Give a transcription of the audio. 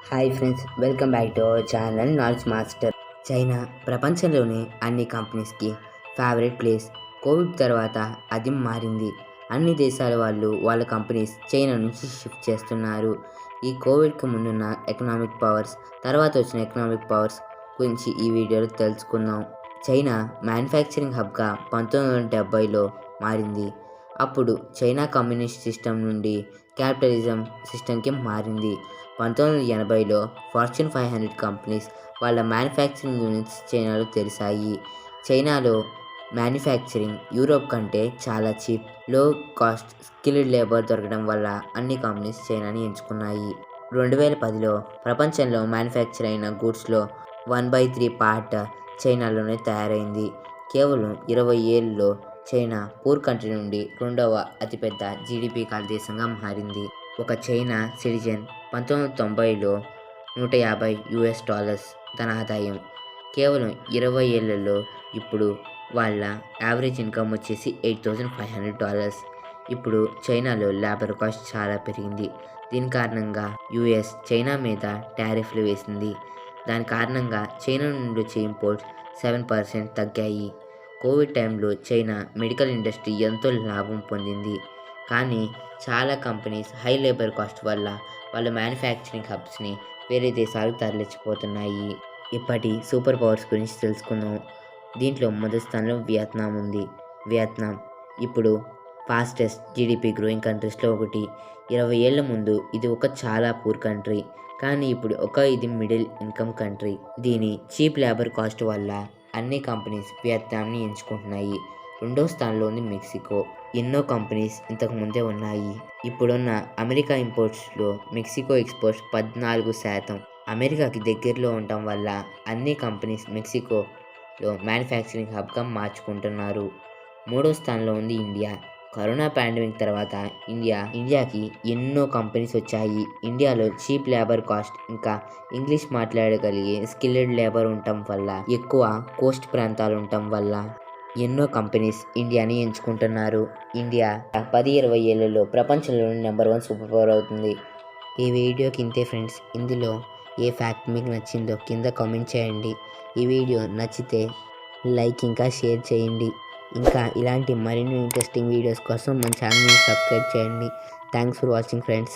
Hi friends, welcome back to our channel knowledge master. China ప్రపంచంలోని అన్ని కంపెనీస్కి favourite place. Covid తర్వాత అది మారింది. అన్ని దేశాల వాళ్ళు వాళ్ళ కంపెనీస్ చైనా నుంచి షిఫ్ట్ చేస్తున్నారు. ఈ కోవిడ్కి ముందున్న ఎకనామిక్ పవర్స్, తర్వాత వచ్చిన ఎకనామిక్ పవర్స్ గురించి ఈ వీడియోలో తెలుసుకుందాం. చైనా మ్యానుఫ్యాక్చరింగ్ హబ్గా 1970లో మారింది. అప్పుడు చైనా కమ్యూనిస్ట్ సిస్టమ్ నుండి క్యాపిటలిజం సిస్టమ్కి మారింది. 1980లో ఫార్చ్యూన్ 500 కంపెనీస్ వాళ్ళ మ్యానుఫ్యాక్చరింగ్ యూనిట్స్ చైనాలో తెరిచాయి. చైనాలో మ్యానుఫ్యాక్చరింగ్ యూరోప్ కంటే చాలా చీప్, లో కాస్ట్, స్కిల్డ్ లేబర్ దొరకడం వల్ల అన్ని కంపెనీస్ చైనాని ఎంచుకున్నాయి. 2010లో ప్రపంచంలో మ్యానుఫ్యాక్చర్ అయిన గూడ్స్లో 1/3 పార్ట్ చైనాలోనే తయారైంది. కేవలం 20 ఏళ్ళలో చైనా పూర్ కంట్రీ నుండి రెండవ అతిపెద్ద జీడిపి కల దేశంగా మారింది. ఒక చైనా సిటిజన్ 1990లో $150 తన ఆదాయం. కేవలం 20 ఏళ్లలో ఇప్పుడు వాళ్ళ యావరేజ్ ఇన్కమ్ వచ్చేసి $8,500. ఇప్పుడు చైనాలో లేబర్ కాస్ట్ చాలా పెరిగింది. దీని కారణంగా యుఎస్ చైనా మీద టారిఫ్లు వేసింది. దాని కారణంగా చైనా నుండి వచ్చే ఇంపోర్ట్స్ 7% తగ్గాయి. కోవిడ్ టైంలో చైనా మెడికల్ ఇండస్ట్రీ ఎంతో లాభం పొందింది. కానీ చాలా కంపెనీస్ హై లేబర్ కాస్ట్ వల్ల వాళ్ళ మ్యానుఫ్యాక్చరింగ్ హబ్స్ని వేరే దేశాలకు తరలించిపోతున్నాయి. ఇప్పటి సూపర్ పవర్స్ గురించి తెలుసుకుందాం. దీంట్లో మొదటి స్థానంలో వియత్నాం ఉంది. వియత్నాం ఇప్పుడు ఫాస్టెస్ట్ జీడిపి గ్రోయింగ్ కంట్రీస్లో ఒకటి. 20 ఏళ్ల ముందు ఇది ఒక చాలా పూర్ కంట్రీ, కానీ ఇప్పుడు ఇది మిడిల్ ఇన్కమ్ కంట్రీ. దీని చీప్ లేబర్ కాస్ట్ వల్ల అన్ని కంపెనీస్ వియత్నాంని ఎంచుకుంటున్నాయి. రెండో స్థానంలో ఉంది మెక్సికో. ఎన్నో కంపెనీస్ ఇంతకు ముందే ఉన్నాయి. ఇప్పుడున్న అమెరికా ఇంపోర్ట్స్లో మెక్సికో ఎక్స్పోర్ట్స్ 14%. అమెరికాకి దగ్గరలో ఉండటం వల్ల అన్ని కంపెనీస్ మెక్సికోలో మ్యానుఫ్యాక్చరింగ్ హబ్గా మార్చుకుంటున్నారు. మూడో స్థానంలో ఉంది ఇండియా. కరోనా పాండమిక్ తర్వాత ఇండియాకి ఎన్నో కంపెనీస్ వచ్చాయి. ఇండియాలో చీప్ లేబర్ కాస్ట్, ఇంకా ఇంగ్లీష్ మాట్లాడగలిగే స్కిల్డ్ లేబర్ ఉండటం వల్ల, ఎక్కువ కోస్ట్ ప్రాంతాలు ఉండటం వల్ల ఎన్నో కంపెనీస్ ఇండియాని ఎంచుకుంటున్నారు. ఇండియా 10-20 ఏళ్లలో ప్రపంచంలోని నెంబర్ 1 సూపర్ పవర్ అవుతుంది. ఈ వీడియోకి ఇంతే ఫ్రెండ్స్. ఇందులో ఏ ఫ్యాక్ట్ మీకు నచ్చిందో కింద కామెంట్ చేయండి. ఈ వీడియో నచ్చితే లైక్ ఇంకా షేర్ చేయండి. ఇంకా ఇలాంటి మరిన్ని ఇంట్రెస్టింగ్ వీడియోస్ కోసం మన ఛానల్ని సబ్స్క్రైబ్ చేయండి. Thanks for watching friends.